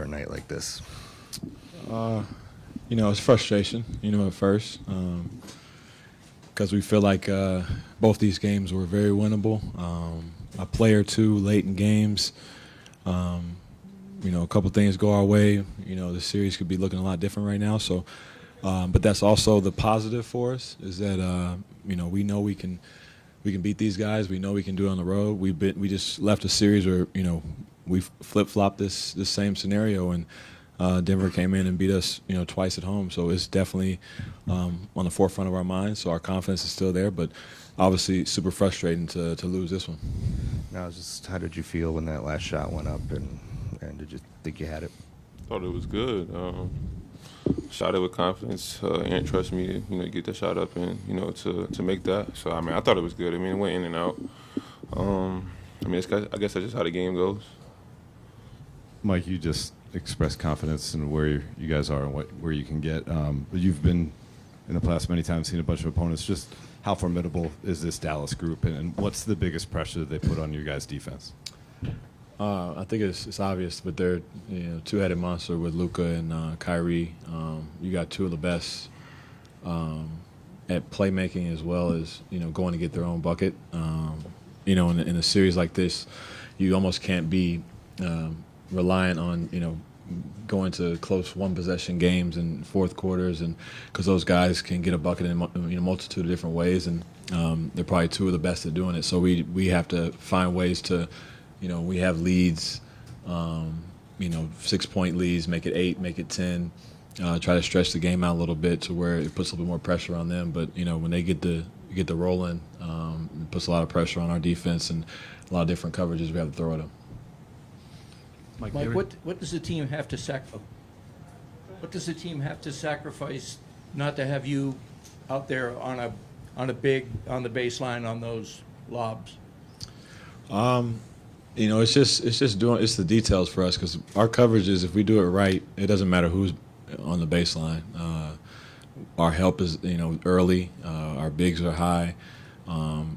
after a night like this? It's frustration, at first, because we feel like both these games were very winnable. A play or two late in games, a couple things go our way. The series could be looking a lot different right now. So, but that's also the positive for us is that we know we can beat these guys. We know we can do it on the road. We just left a series where we flip-flopped this same scenario, and Denver came in and beat us twice at home. So it's definitely on the forefront of our minds. So our confidence is still there, but obviously super frustrating to lose this one. Now, how did you feel when that last shot went up, and did you think you had it? Thought it was good. Shot it with confidence. Ant trusted me to get that shot up and to make that. So I thought it was good. It went in and out. I guess that's just how the game goes. Mike, you just expressed confidence in where you guys are and where you can get. But you've been in the past many times, seen a bunch of opponents. Just how formidable is this Dallas group, and what's the biggest pressure that they put on your guys' defense? I think it's obvious, but they're two-headed monster with Luka and Kyrie. You got two of the best at playmaking as well as going to get their own bucket. In a series like this, you almost can't be reliant on going to close one-possession games and fourth quarters, and because those guys can get a bucket in a multitude of different ways, and they're probably two of the best at doing it. So we have to find ways to. We have leads, 6-point leads, make it 8, make it 10, try to stretch the game out a little bit to where it puts a little bit more pressure on them. But, when they get the rolling, it puts a lot of pressure on our defense and a lot of different coverages we have to throw at them. Mike, what does the team have to sacrifice not to have you out there on the baseline on those lobs? It's the details for us, because our coverage is, if we do it right, it doesn't matter who's on the baseline. Our help is early. Our bigs are high.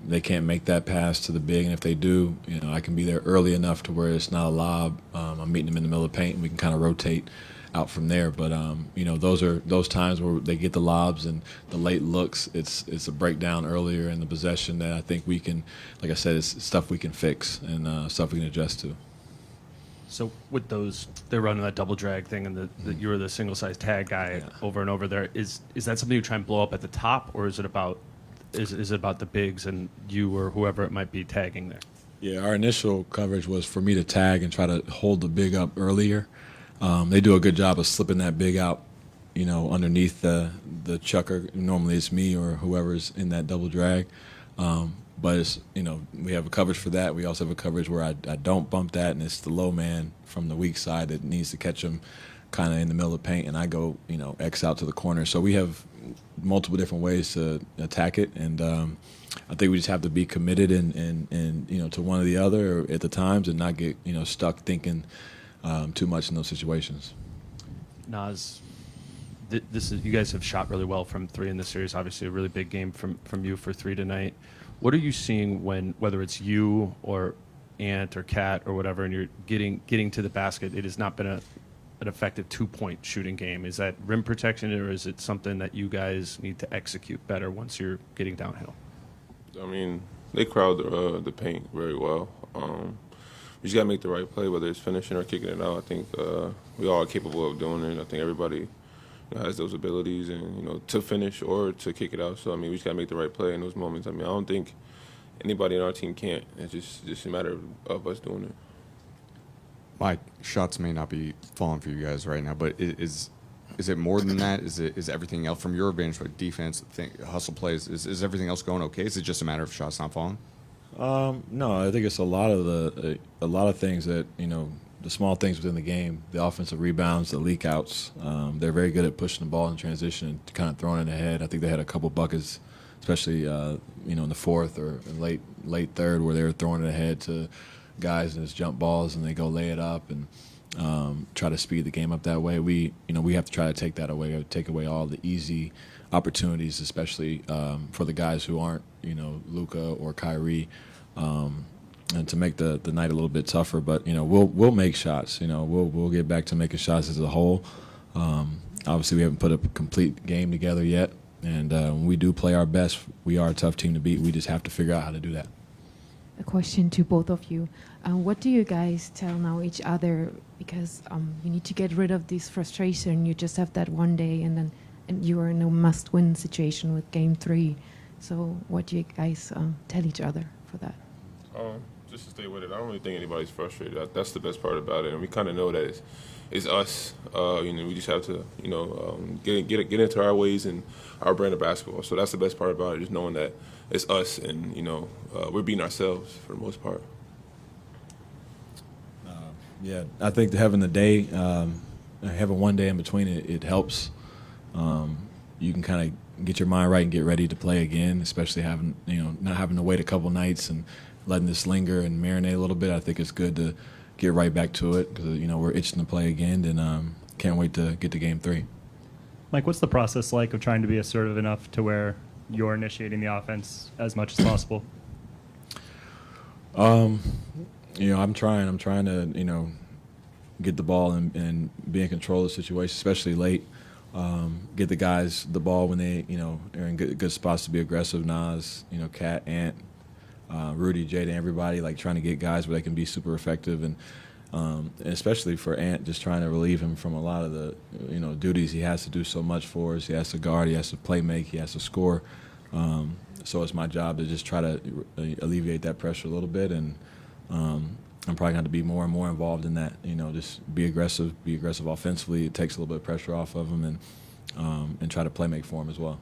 They can't make that pass to the big, and if they do, I can be there early enough to where it's not a lob. I'm meeting them in the middle of the paint, and we can kind of rotate out from there. But those are those times where they get the lobs and the late looks. It's a breakdown earlier in the possession that I think we can, like I said, it's stuff we can fix and stuff we can adjust to. So with those, they're running that double drag thing, and you were the single size tag guy over and over there. Is that something you try and blow up at the top, or is it about the bigs and you or whoever it might be tagging there? Yeah, our initial coverage was for me to tag and try to hold the big up earlier. They do a good job of slipping that big out, underneath the chucker. Normally it's me or whoever's in that double drag. But it's, we have a coverage for that. We also have a coverage where I don't bump that, and it's the low man from the weak side that needs to catch him kind of in the middle of the paint, and I go, X out to the corner. So we have multiple different ways to attack it, and I think we just have to be committed and to one or the other at the times, and not get stuck thinking too much in those situations. Naz, you guys have shot really well from three in this series. Obviously, a really big game from you for three tonight. What are you seeing whether it's you or Ant or Cat or whatever, and you're getting to the basket? It has not been an effective 2-point shooting game. Is that rim protection, or is it something that you guys need to execute better once you're getting downhill? They crowd the paint very well. We just got to make the right play, whether it's finishing or kicking it out. I think we all are capable of doing it. I think everybody has those abilities, and to finish or to kick it out. So we just got to make the right play in those moments. I don't think anybody in our team can't. It's just a matter of us doing it. Mike, shots may not be falling for you guys right now, but is it more than that? Is everything else from your advantage, like defense, hustle plays? Is everything else going okay? Is it just a matter of shots not falling? No, I think it's a lot of things that the small things within the game, the offensive rebounds, the leak outs. They're very good at pushing the ball in transition and kind of throwing it ahead. I think they had a couple buckets, especially in the fourth or late third, where they were throwing it ahead to guys and it's jump balls, and they go lay it up and try to speed the game up that way. We have to try to take that away, take away all the easy opportunities, especially for the guys who aren't Luka or Kyrie. and to make the night a little bit tougher. But we'll make shots. We'll get back to making shots as a whole. Obviously, we haven't put a complete game together yet, and when we do play our best, we are a tough team to beat. We just have to figure out how to do that. A question to both of you. What do you guys tell now each other? Because you need to get rid of this frustration. You just have that one day, and you are in a must-win situation with Game 3. So what do you guys tell each other for that? Just to stay with it, I don't really think anybody's frustrated. That's the best part about it, and we kind of know that it's us. We just have to, get into our ways and our brand of basketball. So that's the best part about it, just knowing that it's us, and we're beating ourselves for the most part. Yeah, I think having the day, having one day in between it helps. You can kind of get your mind right and get ready to play again, especially having not having to wait a couple nights and letting this linger and marinate a little bit. I think it's good to get right back to it because we're itching to play again, and can't wait to get to Game 3. Mike, what's the process like of trying to be assertive enough to where you're initiating the offense as much as possible? I'm trying to get the ball and be in control of the situation, especially late. Get the guys the ball when they are in good spots to be aggressive. Naz, Kat, Ant, Rudy, Jada, everybody, like trying to get guys where they can be super effective, and especially for Ant, just trying to relieve him from a lot of the duties he has to do so much for us. He has to guard, he has to play make, he has to score. So it's my job to just try to alleviate that pressure a little bit, and I'm probably going to be more and more involved in that. Just be aggressive offensively. It takes a little bit of pressure off of him, and try to play make for him as well.